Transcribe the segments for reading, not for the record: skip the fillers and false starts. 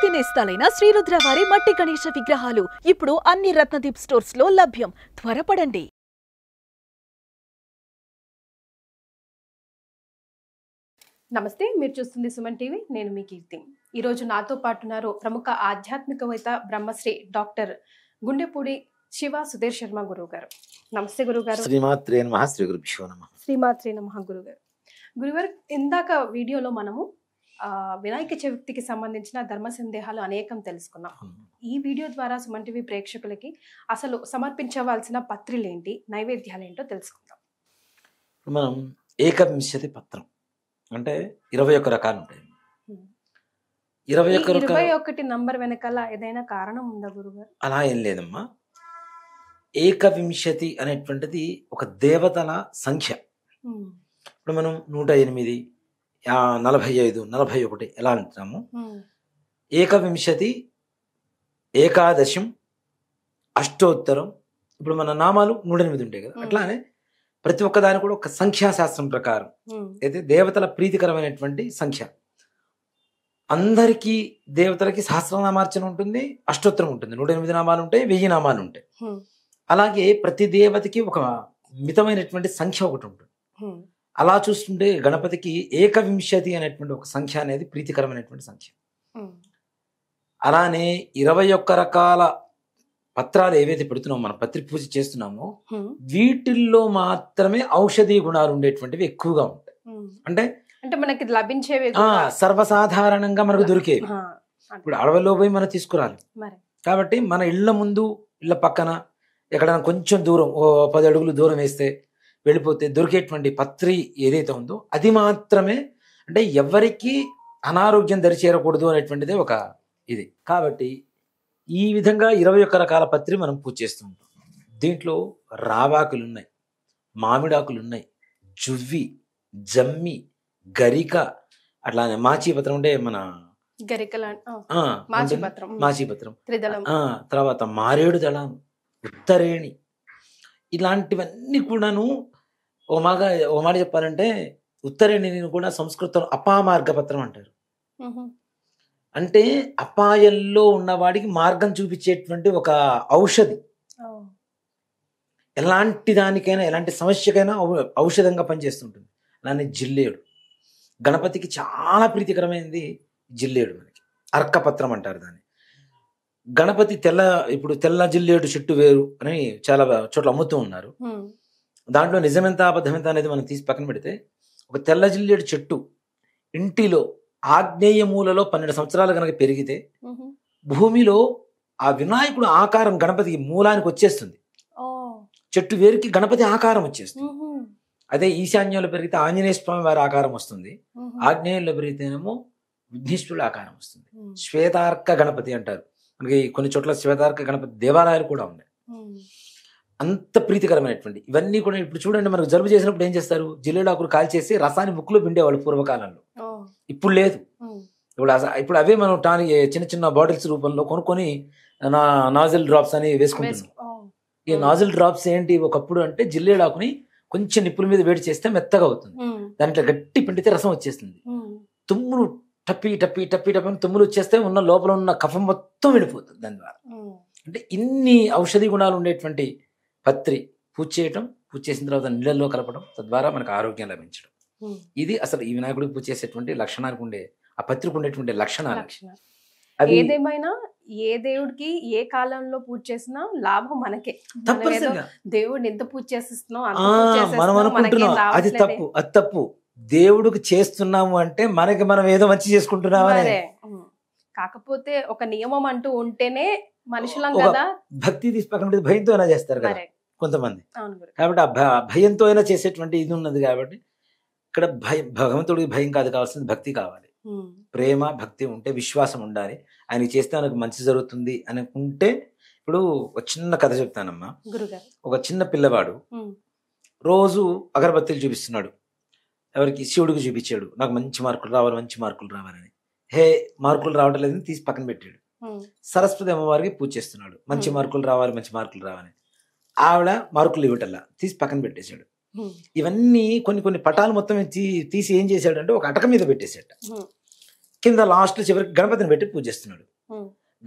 పూర్తి నేస్తాలైన శ్రీరుద్ర వారి మట్టి గణేశ విగ్రహాలు ఇప్పుడు అన్ని రత్నదీప్ స్టోర్స్ లో లభ్యం. త్వరపడండి. నమస్తే, మీరు చూస్తుంది సుమన్ టీవీ. నేను మీ కీర్తి. ఈరోజు నాతో పాటు ఉన్నారు ప్రముఖ ఆధ్యాత్మికవేత్త బ్రహ్మశ్రీ డాక్టర్ గుండెపూడి శివ సుధీర్ శర్మ గురువు గారు. నమస్తే గురుగారు. శ్రీమాత్రే నమః. శ్రీ గురుభ్యో నమః. శ్రీమాత్రే నమః గురుగారు. గురుగారు, ఇందాక వీడియోలో మనము వినాయక చవితికి సంబంధించిన ధర్మ సందేహాలు అనేకం తెలుసుకున్నాం. ఈ వీడియో ద్వారా సుమన్ టీవీ ప్రేక్షకులకి అసలు సమర్పించవలసిన పత్రులు ఏంటి, నైవేద్యాలు ఏంటో తెలుసుకుందాం. మనం ఏకవింశతి పత్రం అంటే 21 రకాలు ఉంటాయి. 21 నంబర్ వెనకాల ఏదైనా కారణం ఉందా గురుగారు? అలా ఏం లేదమ్మా. ఏకవింశతి అనేటువంటిది ఒక దేవతల సంఖ్య. ఇప్పుడు మనం 108, 45, 41 ఎలా అంటున్నాము. ఏకవింశతి, ఏకాదశం, అష్టోత్తరం. ఇప్పుడు మన నామాలు 108 ఉంటాయి కదా, అట్లానే ప్రతి ఒక్క దాని కూడా ఒక సంఖ్యాశాస్త్రం ప్రకారం అయితే దేవతల ప్రీతికరమైనటువంటి సంఖ్య. అందరికీ దేవతలకి సహస్రనామార్చన ఉంటుంది, అష్టోత్తరం ఉంటుంది, 108 నామాలు ఉంటాయి, 1000 నామాలు ఉంటాయి. అలాగే ప్రతి దేవతకి ఒక మితమైనటువంటి సంఖ్య ఒకటి ఉంటుంది. అలా చూస్తుంటే గణపతికి ఏకవింశతి అనేటువంటి ఒక సంఖ్య అనేది ప్రీతికరమైనటువంటి సంఖ్య. అలానే 21 రకాల పత్రాలు ఏవైతే పెడుతున్నామో, మనం పత్రి పూజ చేస్తున్నామో, వీటిల్లో మాత్రమే ఔషధీ గుణాలు ఉండేటువంటివి ఎక్కువగా ఉంటాయి. అంటే అంటే మనకి లభించేవి సర్వసాధారణంగా మనకు దొరికేవి. ఇప్పుడు అడవిలో పోయి మనం తీసుకురాలి కాబట్టి మన ఇళ్ల ముందు, ఇళ్ల పక్కన ఎక్కడైనా కొంచెం దూరం 10 అడుగులు దూరం వేస్తే వెళ్ళిపోతే దొరికేటువంటి పత్రి ఏదైతే ఉందో అది మాత్రమే. అంటే ఎవరికి అనారోగ్యం దరిచేరకూడదు అనేటువంటిదే ఒక ఇది. కాబట్టి ఈ విధంగా 21 రకాల పత్రి మనం పూజ చేస్తూ ఉంటాం. దీంట్లో రావాకులు ఉన్నాయి, మామిడాకులు ఉన్నాయి, జువ్వి, జమ్మి, గరిక, అట్లానే మాచీపత్రం అంటే మన మాచీపత్రం, తర్వాత మారేడు దళం, ఉత్తరేణి, ఇలాంటివన్నీ కూడాను. ఓ మాట చెప్పాలంటే ఉత్తరేణిని కూడా సంస్కృతంలో అపామార్గపత్రం అంటారు. అంటే అపాయంలో ఉన్నవాడికి మార్గం చూపించేటువంటి ఒక ఔషధి. ఎలాంటి దానికైనా, ఎలాంటి సమస్యకైనా ఔషధంగా పనిచేస్తుంటుంది. అలానే జిల్లేడు, గణపతికి చాలా ప్రీతికరమైనది జిల్లేడు. మనకి అర్కపత్రం అంటారు దాన్ని. గణపతి ఇప్పుడు తెల్ల జిల్లేడు చెట్టు వేరు అని చాలా చోట్ల అమ్ముతూ ఉన్నారు. దాంట్లో నిజమెంత అబద్ధమెంత అనేది మనం తీసి పక్కన పెడితే, ఒక తెల్ల జిల్లేడు చెట్టు ఇంటిలో ఆగ్నేయ మూలలో 12 సంవత్సరాలు కనుక పెరిగితే భూమిలో ఆ వినాయకుడు ఆకారం గణపతికి మూలానికి వచ్చేస్తుంది. చెట్టు వేరుకి గణపతి ఆకారం వచ్చేస్తుంది. అదే ఈశాన్యంలో పెరిగితే ఆంజనేయ స్వామి వారి ఆకారం వస్తుంది, ఆగ్నేయంలో పెరిగితేనేమో విఘ్నేశ్వరుడు ఆకారం వస్తుంది. శ్వేతార్క గణపతి అంటారు. మనకి కొన్ని చోట్ల శ్వేతార్క గణపతి దేవాలయాలు కూడా ఉన్నాయి. అంత ప్రీతికరమైనటువంటి ఇవన్నీ కూడా. ఇప్పుడు చూడండి, మనకు జలుబు చేసినప్పుడు ఏం చేస్తారు, జిల్లేడాకులు కాల్చేసి రసాన్ని ముక్కులో పిండేవాళ్ళు పూర్వకాలంలో. ఇప్పుడు లేదు. ఇప్పుడు అవే మనం చిన్న చిన్న బాటిల్స్ రూపంలో కొనుక్కొని నాజిల్ డ్రాప్స్ అని వేసుకుంటున్నాం. ఈ నాజిల్ డ్రాప్స్ ఏంటి ఒకప్పుడు అంటే, జిల్లేడాకుని కొంచెం నిప్పుల మీద వేడి చేస్తే మెత్తగా అవుతుంది, దాంట్లో గట్టి పిండితే రసం వచ్చేస్తుంది. తుమ్ములు టప్పి టప్పి టప్పి టప్పి తుమ్ములు వచ్చేస్తే ఉన్న లోపల ఉన్న కఫం మొత్తం వెళ్ళిపోతుంది దాని ద్వారా. అంటే ఇన్ని ఔషధి గుణాలు ఉండేటువంటి పత్రి పూజ చేయటం, పూజ చేసిన తర్వాత నీళ్ళల్లో కలపడం, తద్వారా మనకు ఆరోగ్యం లభించడం. ఇది అసలు ఈ వినాయకుడికి పూజ చేసేటువంటి లక్షణానికి ఉండే, ఆ పత్రికి ఉండేటువంటి లక్షణాలు. ఏదేమైనా ఏ దేవుడికి ఏ కాలంలో పూజ చేసినా లాభం మనకే. దేవుడిని ఎంత పూజ చేస్తున్నాం మనం అనుకుంటున్నాం, అది తప్పు. అది తప్పు. దేవుడికి చేస్తున్నాము అంటే మనకి మనం ఏదో మంచి చేసుకుంటున్నామనే. కాకపోతే ఒక నియమం అంటూ ఉంటేనే మనుషులం కదా. భక్తి తీసి పక్కన భయంతో అయినా చేస్తారు కదా కొంతమంది. కాబట్టి ఆ భయంతో అయినా చేసేటువంటి ఇది ఉన్నది. కాబట్టి ఇక్కడ భగవంతుడికి భయం కాదు, కావాల్సింది భక్తి కావాలి. ప్రేమ, భక్తి ఉంటే, విశ్వాసం ఉండాలి. ఆయనకి చేస్తే మనకు మంచి జరుగుతుంది అనుకుంటే. ఇప్పుడు ఒక చిన్న కథ చెప్తానమ్మా. ఒక చిన్న పిల్లవాడు రోజు అగరబత్తీలు చూపిస్తున్నాడు. ఎవరికి? శివుడికి చూపించాడు. నాకు మంచి మార్కులు రావాలి, మంచి మార్కులు రావాలని. మార్కులు రావటం లేదని తీసి పక్కన పెట్టాడు. సరస్వతి అమ్మవారికి పూజ చేస్తున్నాడు. మంచి మార్కులు రావాలి, మంచి మార్కులు రావాలి. ఆవిడ మార్కులు ఇవ్వటల్లా, తీసి పక్కన పెట్టేశాడు. ఇవన్నీ కొన్ని పటాలు మొత్తం తీసి ఏం చేశాడు అంటే ఒక అటక మీద పెట్టేశాడు. కింద లాస్ట్ చివరికి గణపతిని పెట్టి పూజిస్తున్నాడు.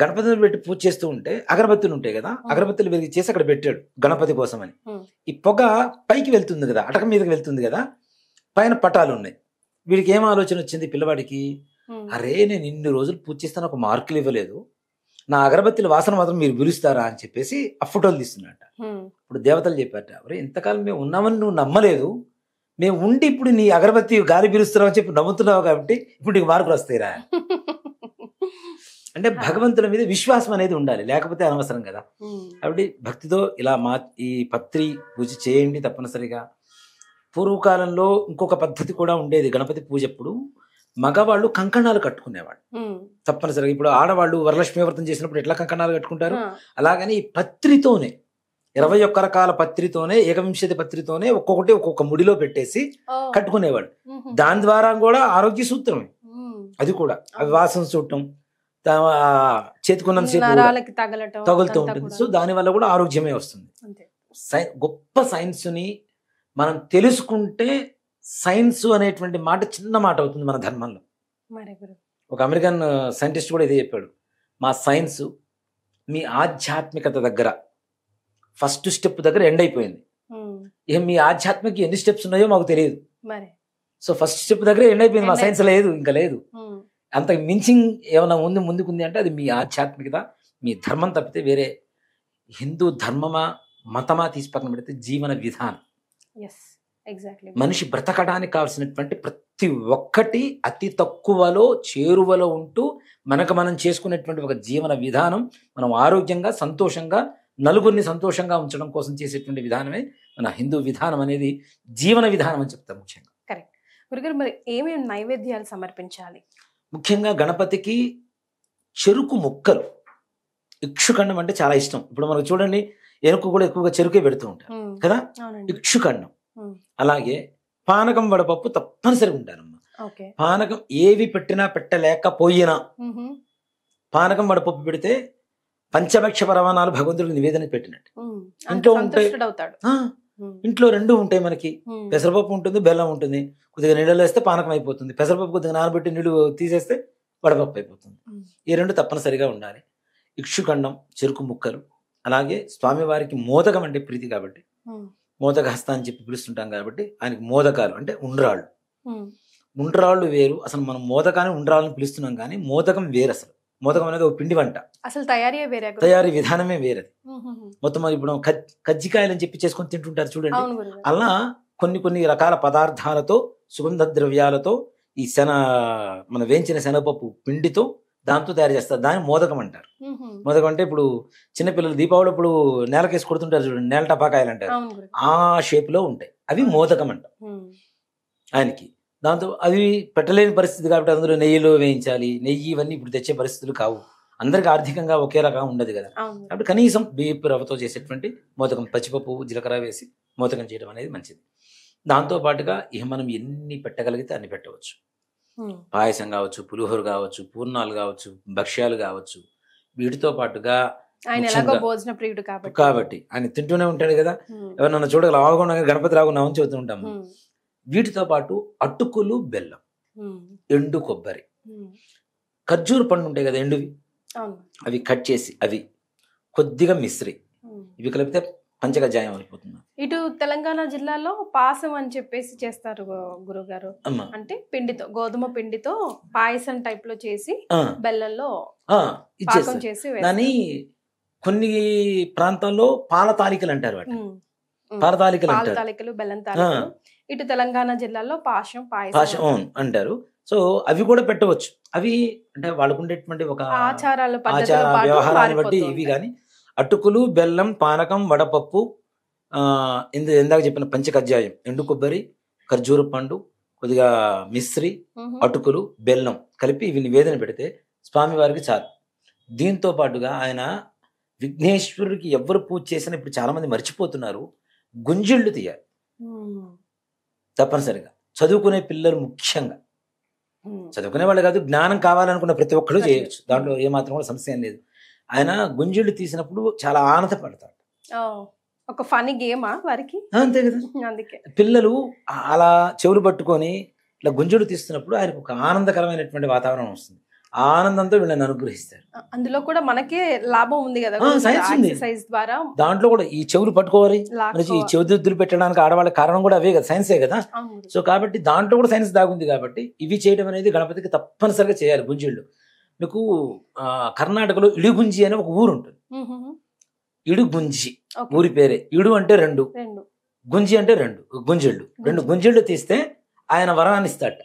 గణపతిని పెట్టి పూజ చేస్తూ ఉంటే అగరబత్తులు ఉంటాయి కదా, అగరబత్తులు వెలిగి చేసి అక్కడ పెట్టాడు గణపతి కోసం అని. ఈ పొగ పైకి వెళ్తుంది కదా, అటక మీదకి వెళ్తుంది కదా, పైన పటాలు ఉన్నాయి. వీడికి ఏం ఆలోచన వచ్చింది పిల్లవాడికి, అరే నేను ఇన్ని రోజులు పూజ చేస్తాను ఒక మార్కులు ఇవ్వలేదు, నా అగరబత్తుల వాసన మాత్రం మీరు పిలుస్తారా అని చెప్పేసి ఆ ఫోటోలు తీస్తున్నట్ట. ఇప్పుడు దేవతలు చెప్పారట, అరే ఇంతకాలం మేము ఉన్నామని నువ్వు నమ్మలేదు, మేము ఉండి ఇప్పుడు నీ అగరబత్తి గాలి పిలుస్తున్నావు అని చెప్పి నమ్ముతున్నావు కాబట్టి ఇప్పుడు నీకు మార్కులు వస్తాయిరా. అంటే భగవంతుల మీద విశ్వాసం అనేది ఉండాలి, లేకపోతే అనవసరం కదా. కాబట్టి భక్తితో ఇలా ఈ పత్రి పూజ చేయండి తప్పనిసరిగా. పూర్వకాలంలో ఇంకొక పద్ధతి కూడా ఉండేది, గణపతి పూజ అప్పుడు మగవాళ్ళు కంకణాలు కట్టుకునేవాళ్ళు తప్పనిసరిగా. ఇప్పుడు ఆడవాళ్ళు వరలక్ష్మి వ్రతం చేసినప్పుడు ఎట్లా కంకణాలు కట్టుకుంటారు, అలాగని ఈ పత్రితోనే 21 రకాల పత్రితోనే, 21 పత్రితోనే ఒక్కొక్కటి ఒక్కొక్క ముడిలో పెట్టేసి కట్టుకునేవాళ్ళు. దాని ద్వారా కూడా ఆరోగ్య సూత్రమే అది కూడా. అవి వాసన చూడటం, చేతికున్నంత సేపు తగులుతూ ఉంటుంది. సో దాని వల్ల కూడా ఆరోగ్యమే వస్తుంది. గొప్ప సైన్స్ ని మనం తెలుసుకుంటే సైన్స్ అనేటువంటి మాట చిన్న మాట అవుతుంది మన ధర్మంలో. ఒక అమెరికన్ సైంటిస్ట్ కూడా ఇదే చెప్పాడు, మా సైన్స్ మీ ఆధ్యాత్మికత దగ్గర ఫస్ట్ స్టెప్ దగ్గర ఎండ్ అయిపోయింది, ఇక మీ ఆధ్యాత్మిక ఎన్ని స్టెప్స్ ఉన్నాయో మాకు తెలియదు. సో ఫస్ట్ స్టెప్ దగ్గర ఎండ్ అయిపోయింది, మా సైన్స్ లేదు, ఇంకా లేదు. అంత మించింగ్ ఏమైనా ముందుకుంది అంటే అది మీ ఆధ్యాత్మికత, మీ ధర్మం తప్పితే వేరే హిందూ ధర్మమా మతమా తీసి పక్కన పెడితే జీవన విధానం. మనిషి బ్రతకడానికి కావాల్సినటువంటి ప్రతి ఒక్కటి అతి తక్కువలో చేరువలో ఉంటూ మనకు మనం చేసుకునేటువంటి ఒక జీవన విధానం. మనం ఆరోగ్యంగా సంతోషంగా నలుగురిని సంతోషంగా ఉంచడం కోసం చేసేటువంటి విధానమే మన హిందూ విధానం అనేది జీవన విధానం అని చెప్తాం. ముఖ్యంగా కరెక్ట్ గురుగారు. మరి ఏమేమి నైవేద్యాలు సమర్పించాలి? ముఖ్యంగా గణపతికి చెరుకు ముక్కలు, ఇక్షుఖండం అంటే చాలా ఇష్టం. ఇప్పుడు మనకు చూడండి ఎనుకు కూడా ఎక్కువగా చెరుకే పెడుతూ ఉంటారు కదా, ఇక్షుఖండం. అలాగే పానకం వడపప్పు తప్పనిసరిగా ఉంటారమ్మా. పానకం ఏవి పెట్టినా పెట్టలేకపోయినా పానకం వడపప్పు పెడితే పంచభక్ష పరమాణాలు భగవంతుడికి నివేదన పెట్టినట్టు. ఇంట్లో ఉంటాయి, ఇంట్లో రెండు ఉంటాయి మనకి, పెసరపప్పు ఉంటుంది, బెల్లం ఉంటుంది. కొద్దిగా నీళ్ళలో వేస్తే పానకం అయిపోతుంది, పెసరపప్పు కొద్దిగా నానబెట్టి నీళ్ళు తీసేస్తే వడపప్పు అయిపోతుంది. ఈ రెండు తప్పనిసరిగా ఉండాలి. ఇక్షుఖండం, చెరుకు ముక్కలు. అలాగే స్వామివారికి మోదకం అంటే ప్రీతి కాబట్టి మోదక హస్త అని చెప్పి పిలుస్తుంటాం కాబట్టి ఆయనకి మోదకాలు అంటే ఉండ్రాళ్ళు. ఉండ్రాళ్ళు వేరు, అసలు మనం మోదకాన్ని ఉండ్రాళ్ళని పిలుస్తున్నాం కానీ మోదకం వేరు. అసలు మోదకం అనేది ఒక పిండి వంట, అసలు తయారీ విధానమే వేరేది. మొత్తం ఇప్పుడు కజ్జికాయలు అని చెప్పి చేసుకొని తింటుంటారు చూడండి, అలా కొన్ని రకాల పదార్థాలతో సుగంధ ద్రవ్యాలతో ఈ మన వేయించిన శనగపప్పు పిండితో దాంతో తయారు చేస్తారు. దాన్ని మోదకం అంటారు. మోదకం అంటే ఇప్పుడు చిన్నపిల్లలు దీపావళి ఇప్పుడు నేలకేసి కొడుతుంటారు చూడండి, నేల టపాకాయలు అంటారు, ఆ షేప్ లో ఉంటాయి, అవి మోదకం అంటారు ఆయనకి. దాంతో అవి పెట్టలేని పరిస్థితి కాబట్టి అందులో నెయ్యిలో వేయించాలి. నెయ్యి ఇవన్నీ ఇప్పుడు తెచ్చే పరిస్థితులు కావు, అందరికి ఆర్థికంగా ఒకే రకంగా ఉండదు కదా. కాబట్టి కనీసం బియ్యపు రవ్వతో చేసేటువంటి మోదకం, పచ్చిపప్పు జీలకర్ర వేసి మోదకం చేయడం అనేది మంచిది. దాంతో పాటుగా ఇక మనం ఎన్ని పెట్టగలిగితే అన్ని పెట్టవచ్చు. పాయసం కావచ్చు, పులిహోర కావచ్చు, పూర్ణాలు కావచ్చు, భక్ష్యాలు కావచ్చు. వీటితో పాటుగా కాబట్టి ఆయన తింటూనే ఉంటాడు కదా, ఎవరన్నా చూడగల ఆవకుండా గణపతి రాకుండా చెబుతూ ఉంటాము. వీటితో పాటు అటుకులు, బెల్లం, ఎండు కొబ్బరి, ఖర్జూర పండు ఉంటాయి కదా ఎండువి, అవి కట్ చేసి అవి కొద్దిగా మిశ్రి, ఇవి కలిపితే పంచకజ్జాయం అయిపోతుంది. ఇటు తెలంగాణ జిల్లాలో పాసం అని చెప్పేసి చేస్తారు గురుగారు, అంటే పిండితో, గోధుమ పిండితో పాయసం టైప్ లో చేసి బెల్లంలో పాకం చేసి. దాని కొన్ని ప్రాంతాల్లో పాల తాలికలు అంటారు, వాటి పాల తాలికలు, బెల్లం తాలికలు. ఇటు తెలంగాణ జిల్లాలో పాయసం అంటారు. సో అవి కూడా పెట్టవచ్చు. అవి అంటే వాళ్ళకు ఉండేటువంటి ఒక ఆచార వ్యవహారాన్ని బట్టి ఇవి. కానీ అటుకులు, బెల్లం, పానకం, వడపప్పు, ఇందాక చెప్పిన పంచకజ్జాయం, ఎండు కొబ్బరి, ఖర్జూర పండు, కొద్దిగా మిశ్రి, అటుకులు, బెల్లం కలిపి ఇవి నివేదన పెడితే స్వామివారికి చాలు. దీంతో పాటుగా ఆయన విఘ్నేశ్వరుడికి ఎవరు పూజ చేసినా ఇప్పుడు చాలా మంది మర్చిపోతున్నారు, గుంజిళ్ళు తీయాలి తప్పనిసరిగా. చదువుకునే పిల్లలు ముఖ్యంగా, చదువుకునే వాళ్ళు కాదు, జ్ఞానం కావాలనుకున్న ప్రతి ఒక్కరు చేయొచ్చు, దాంట్లో ఏమాత్రం కూడా సమస్య ఏం లేదు. ఆయన గుంజిళ్ళు తీసినప్పుడు చాలా ఆనందపడతాడు. ఒక ఫనీ గేమా వారికి, అంతే కదా. పిల్లలు అలా చెవులు పట్టుకొని ఇట్లా గుంజిళ్ళు తీస్తున్నప్పుడు ఆయనకు ఒక ఆనందకరమైనటువంటి వాతావరణం వస్తుంది. ఆ ఆనందంతో వీళ్ళని అనుగ్రహిస్తాడు. అందులో కూడా మనకే లాభం ఉంది కదా, సైన్స్ ఉంది ఎక్సర్సైజ్ ద్వారా. దాంట్లో కూడా ఈ చెవులు పట్టుకోవాలి, ఈ చెవిదిద్దులు పెట్టడానికి ఆడవాళ్ళ కారణం కూడా అవే కదా, సైన్సే కదా. సో కాబట్టి దాంట్లో కూడా సైన్స్ దాగుంది కాబట్టి ఇవి చేయడం అనేది గణపతికి తప్పనిసరిగా చేయాలి. గుంజిళ్ళు మీకు కర్ణాటకలో ఇడుగుంజి అనే ఒక ఊరు ఉంటుంది. ఇడుగుంజి ఊరి పేరే. ఇడు అంటే 2, గుంజి అంటే 2 గుంజిళ్ళు. 2 గుంజిళ్ళు తీస్తే ఆయన వరాన్ని ఇస్తాడు.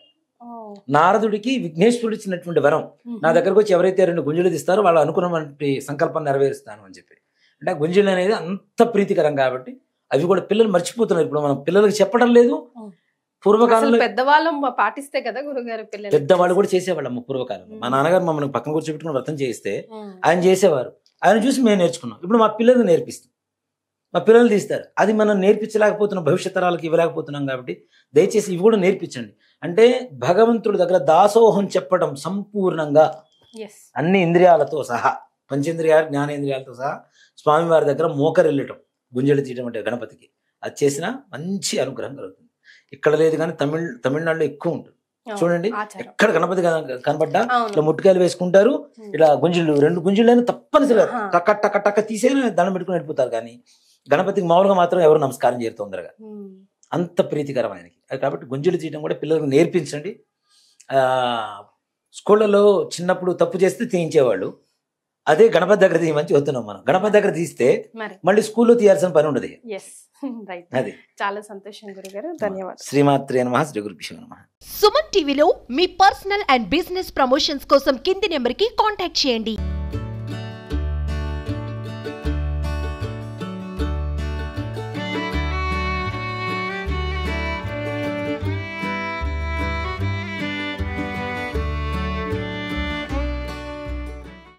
నారదుడికి విఘ్నేశ్వరుడు ఇచ్చినటువంటి వరం, నా దగ్గరకు వచ్చి ఎవరైతే 2 గుంజిళ్ళు తీస్తారో వాళ్ళు అనుకున్నటువంటి సంకల్పం నెరవేరుస్తాను అని చెప్పి. అంటే ఆ గుంజిళ్ళు అనేది అంత ప్రీతికరం కాబట్టి అవి కూడా పిల్లలు మర్చిపోతున్నారు. ఇప్పుడు మనం పిల్లలకి చెప్పడం లేదు. పూర్వకాలంలో పెద్దవాళ్ళు పాటిస్తే కదా గురుగారు, పెద్దవాళ్ళు కూడా చేసేవాళ్ళం పూర్వకాలంలో. మా నాన్నగారు మమ్మల్ని పక్కన కూర్చోబెట్టుకుని వ్రతం చేయిస్తే ఆయన చేసేవారు. ఆయన చూసి మేము నేర్చుకున్నాం. ఇప్పుడు మా పిల్లలకు నేర్పిస్తాం, మా పిల్లలు తీస్తారు. అది మనం నేర్పించలేకపోతున్నాం, భవిష్యత్ తరాలకు ఇవ్వలేకపోతున్నాం. కాబట్టి దయచేసి ఇవి కూడా నేర్పించండి. అంటే భగవంతుడి దగ్గర దాసోహం చెప్పడం సంపూర్ణంగా అన్ని ఇంద్రియాలతో సహా, పంచేంద్రియాలు జ్ఞానేంద్రియాలతో సహా స్వామివారి దగ్గర మోకరిల్లటం, గుంజలు తీయడం అంటే గణపతికి అది చేసిన మంచి అనుగ్రహం కలుగుతుంది. ఇక్కడ లేదు కానీ తమిళనాడులో ఎక్కువ ఉంటుంది. చూడండి, ఎక్కడ గణపతి కనబడ్డా ఇట్లా ముట్టుకాయలు వేసుకుంటారు, ఇట్లా గుంజిళ్ళు 2 గుంజిళ్ళైనా తప్పనిసరిగా టక్క టక్క టక్క తీసేసి దండం పెట్టుకుని వెళ్ళిపోతారు. కానీ గణపతికి మామూలుగా మాత్రం ఎవరు నమస్కారం చేయరు తొందరగా, అంత ప్రీతికరం ఆయనకి. కాబట్టి గుంజిళ్ళు తీయడం కూడా పిల్లలకు నేర్పించండి. స్కూళ్ళలో చిన్నప్పుడు తప్పు చేస్తే తీయించేవాళ్ళు, అదే గణపతి దగ్గర తీయమని చెబుతున్నాం మనం. గణపతి దగ్గర తీస్తే మళ్ళీ స్కూల్లో తీయాల్సిన పని ఉండదు. అది చాలా సంతోషం గురుగారు, ధన్యవాదాలు. శ్రీమాత్రే నమః, శ్రీ గురుభ్యో నమః. సుమన్ టీవీలో మీ పర్సనల్ అండ్ బిజినెస్ ప్రమోషన్స్ కోసం కింది నెంబర్కి కాంటాక్ట్ చేయండి.